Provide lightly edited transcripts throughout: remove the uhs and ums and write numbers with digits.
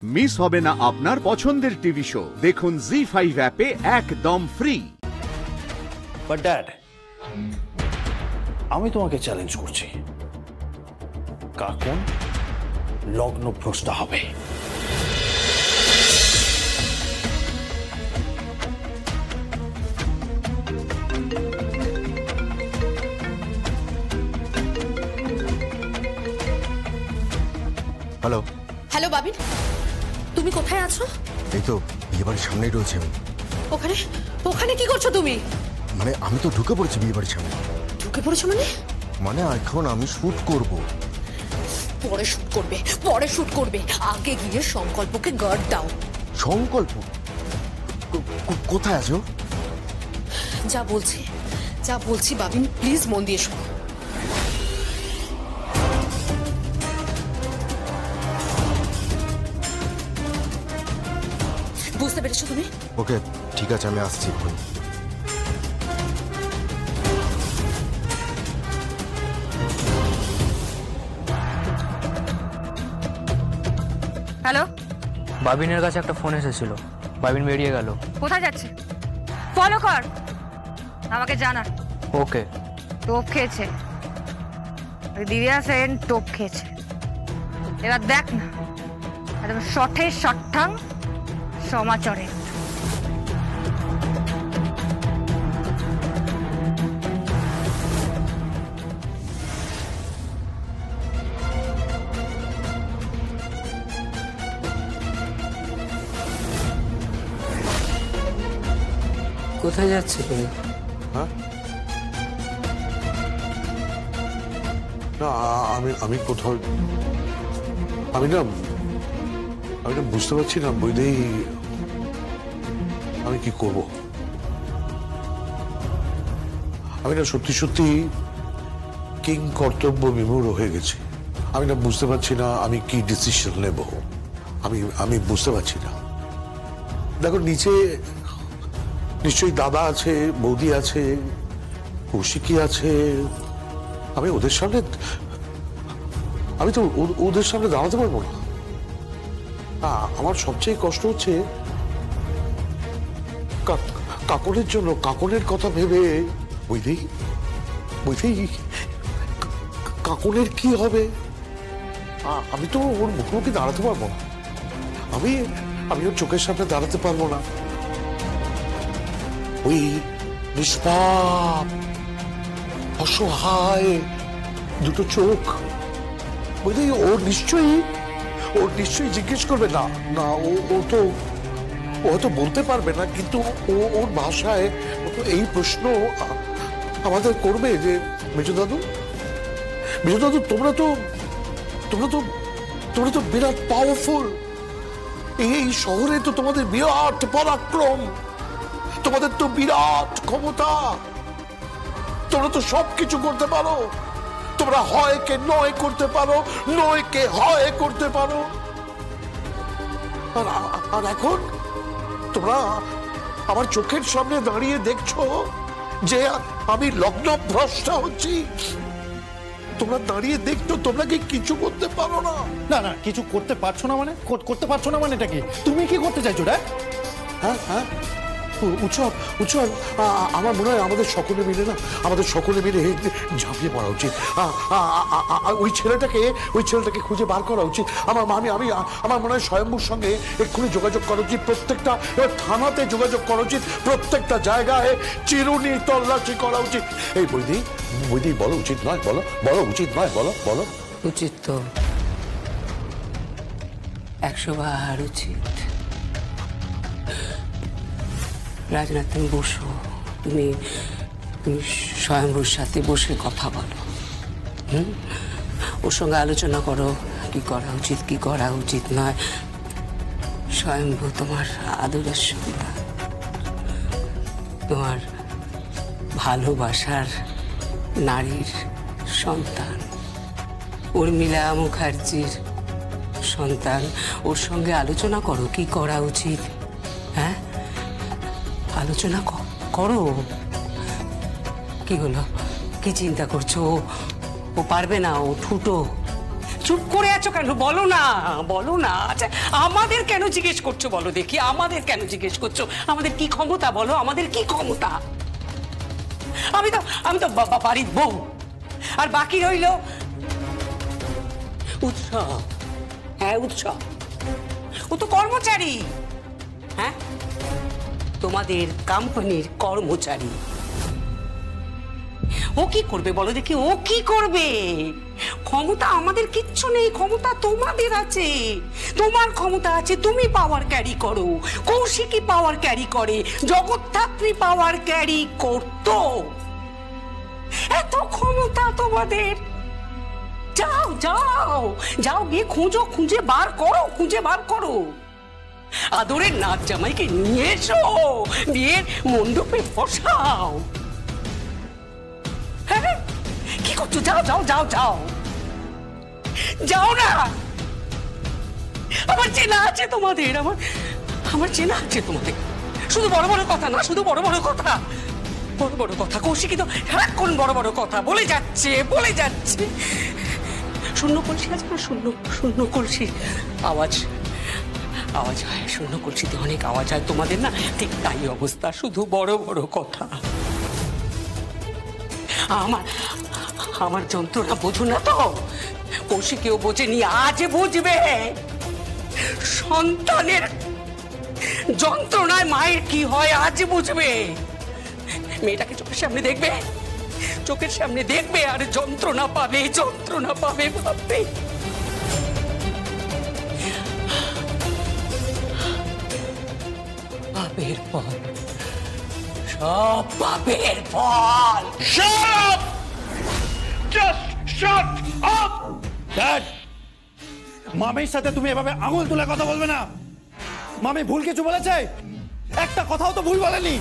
Miss হবে না আপনার পছন্দের টিভি শো। দেখুন জি5 অ্যাপে একদম ফ্রি। বাট ড্যাড, আমি তোমাকে চ্যালেঞ্জ করছি, কাকন লগ্নভ্রষ্ট হবে। হ্যালো। হ্যালো বাবিন, তুমি কোথায় আছো? এই তো বিয়ে বাড়ির সামনেই রয়েছে আমি। ওখানে ওখানে কি করছো তুমি? মানে আমি তো ঢুকে পড়েছি বিয়ে বাড়ির সামনে। ঢুকে পড়েছো মানে এখন আমি শুট করব। পরে শুট করবে, পরে শুট করবে, আগে গিয়ে সংকল্পকে গার্ড দাও। সংকল্প কোথায় আছো? যা বলছি বাবিন, প্লিজ মন দিয়ে শোনো। বুঝতে পেরেছো তুমি? ওকে ঠিক আছে, আমি আসছি এখন। হ্যালো, বাবিনের কাছে একটা ফোন এসেছিল, বাবিন বেরিয়ে গেল। কোথায় যাচ্ছে? ফলো কর, আমাকে জানা। ওকে। টোপ খেয়েছে, ওই দিদিয়া সেন টোপ খেয়েছে। এবার দেখ না, একদম শঠে শঠাং সমাচরে। কোথায় যাচ্ছে তুমি? হ্যাঁ না, আমি কোথাও, আমি না বুঝতে পারছি না বৈদেহী, আমি কি করব। আমি না সত্যি সত্যি কিং কর্তব্য বিমূঢ় হয়ে গেছি। আমি না বুঝতে পারছি না আমি কি ডিসিশন নেব। আমি বুঝতে পারছি না। দেখো নিচে নিশ্চয়ই দাদা আছে, বৌদি আছে, কৌশিকী আছে। আমি ওদের সামনে, আমি তো ওদের সামনে দাঁড়াতে পারবো না। আমার সবচেয়ে কষ্ট হচ্ছে কাকনের জন্য, কাকনের কথা ভেবে। বৈদেহী কাকনের কি হবে? আমি তো ওর মুখোমুখি দাঁড়াতে পারবো না। আমি ওর চোখের সামনে দাঁড়াতে পারবো না। ওই নিষ্পাপ অসহায় দুটো চোখ, বৈদেহী ওর নিশ্চয়ই জিজ্ঞেস করবে। না ও তো হয়তো বলতে পারবে না, কিন্তু ওর ভাষায় এই প্রশ্ন আমাদের করবে যে মেজো দাদু তোমরা তো বিরাট পাওয়ারফুল। এই শহরে তো তোমাদের বিরাট পরাক্রম, তোমাদের তো বিরাট ক্ষমতা, তোমরা তো সবকিছু করতে পারো। তোমরা হয় কে নয় করতে পারো, নয় কে হয় করতে পারো। আর এখন তোমরা আমার চোখের সামনে দাঁড়িয়ে দেখছো যে আমি লগ্নভ্রষ্ট হচ্ছি। তোমরা দাঁড়িয়ে দেখছো, তোমরা কি কিছু করতে পারো না? না কিছু করতে পারছো না মানে? করতে পারছো না মানে এটা কি? তুমি কি করতে চাইছো? হ্যাঁ উৎসব আমার মনে হয় আমাদের সকলে মিলে ঝাঁপিয়ে পড়া উচিত। ওই ছেলেটাকে খুঁজে বার করা উচিত। আমার মনে হয় স্বয়ম্ভুর সঙ্গে এক্ষুনি যোগাযোগ করা উচিত। প্রত্যেকটা থানাতে যোগাযোগ করা উচিত, প্রত্যেকটা জায়গায় চিরুনি তল্লাশি করা উচিত। এই বৈদেহী বলো উচিত নয়? বলো উচিত নয়? বলো। উচিত তো, 100 বার উচিত। রাজনাথ, তুমি বসো, তুমি স্বয়ম্ভুর সাথে বসে কথা বলো। ওর সঙ্গে আলোচনা করো কি করা উচিত, কি করা উচিত নয়। স্বয়ম্ভু তোমার আদরের সন্তান, তোমার ভালোবাসার নারীর সন্তান, উর্মিলা মুখার্জির সন্তান। ওর সঙ্গে আলোচনা করো কি করা উচিত। হ্যাঁ, আলোচনা করো। কি হলো, কি চিন্তা করছো? ও পারবে না, ও ঠুটো। চুপ করে আছো কেন? বলো না, বলো না। আচ্ছা, আমাদের কেন জিজ্ঞেস করছো বলো দেখি, আমাদের কেন জিজ্ঞেস করছো? আমাদের কি ক্ষমতা বলো, আমাদের কি ক্ষমতা? আমি তো বাড়ির বউ, আর বাকি রইল উৎসব। হ্যাঁ, উৎসব। ও তো কর্মচারী। হ্যাঁ, তোমাদের কোম্পানির কর্মচারী। ও কি করবে বলো দেখি, ও কি করবে? ক্ষমতা আমাদের কিচ্ছু নেই, ক্ষমতা তোমাদের আছে। তোমার ক্ষমতা আছে, তুমি পাওয়ার ক্যারি করো। কৌশিকী পাওয়ার ক্যারি করে, জগদ্ধাত্রী পাওয়ার ক্যারি করতো। এত ক্ষমতা তোমাদের। যাও যাও যাও, গিয়ে খোঁজো, খুঁজে বার করো। আদরের নাচ জামাইকে নিয়ে এসো, বিয়ের মণ্ডপে বসাও। হ্যাঁ, কি করছো? যাও যাও যাও যাও যাও না। আমার চেনা আছে তোমাদের, আমার চেনা আছে তোমাদের। শুধু বড় বড় কথা না, শুধু বড় বড় কথা, বড় বড় কথা। কৌশিকী তো সারাক্ষণ বড় বড় কথা বলে যাচ্ছে। শূন্য কলসি আছে না, শূন্য কলসির আওয়াজ হয়। শূন্য কলসিতে অনেক আওয়াজ হয়। তোমাদের না ঠিক তাই অবস্থা, শুধু বড় বড় কথা। আমার যন্ত্রণা বোঝো না তো? কৌশিকীও বোঝেনি, আজ বুঝবে। সন্তানের যন্ত্রণায় মায়ের কি হয় আজ বুঝবে। মেয়েটাকে চোখের সামনে দেখবে আর যন্ত্রণা পাবে ভাববে। পাপের ফল, সব পাপের ফল। ড্যাড, মামির সাথে তুমি এভাবে আঙুল তুলে কথা বলবে না। মামি ভুল কিছু বলেছে? একটা কথাও তো ভুল বলেনি।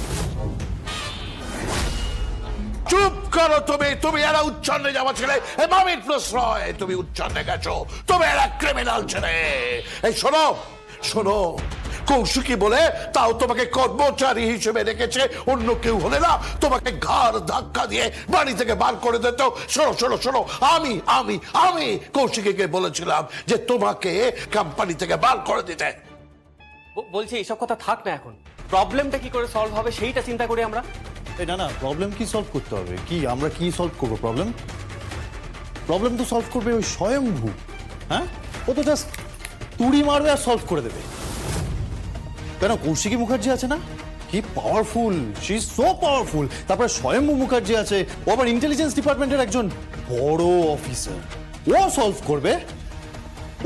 চুপ করো তুমি এরা উচ্ছন্নে যাওয়া ছেলে। মামির প্রশ্রয়, তুমি উচ্ছন্নে গেছো। তুমি এরা ক্রিমিনাল ছেলে। এই শোনো, কৌশিকী বলে তাও তোমাকে কর্মচারী হিসেবে রেখেছে। অন্য কেউ হলে না তোমাকে ঘাড় ধাক্কা দিয়ে বাড়ি থেকে বার করে দিত। শোনো, আমি কৌশিকীকে বলেছিলাম যে তোমাকে কোম্পানি থেকে বার করে দিতে। বলছি এইসব কথা থাক না, এখন প্রবলেমটা কি করে সলভ হবে সেইটা চিন্তা করি আমরা। না, প্রবলেম কি সলভ করতে হবে? আমরা কি সলভ করবো? প্রবলেম তো সলভ করবে ওই স্বয়ম্ভু। হ্যাঁ, ও তো জাস্ট তুড়ি মারবে আর সলভ করে দেবে। কেন, কৌশিকী মুখার্জি আছে না, কি powerful, she is so powerful. তারপরে স্বয়ম্ভু মুখার্জি আছে, ও আবার ইন্টেলিজেন্স ডিপার্টমেন্টের একজন বড় অফিসার। ও সলভ করবে।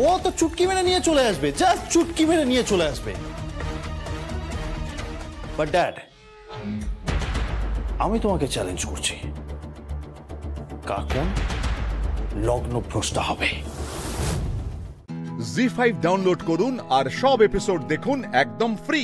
ও তো চুটকি মেরে নিয়ে চলে আসবে, জাস্ট চুটকি মেরে নিয়ে চলে আসবে। বাট ড্যাড, আমি তোমাকে চ্যালেঞ্জ করছি, কখন লগ্নভ্রষ্টা হবে। জি5 ডাউনলোড করুন আর সব এপিসোড দেখুন একদম ফ্রি।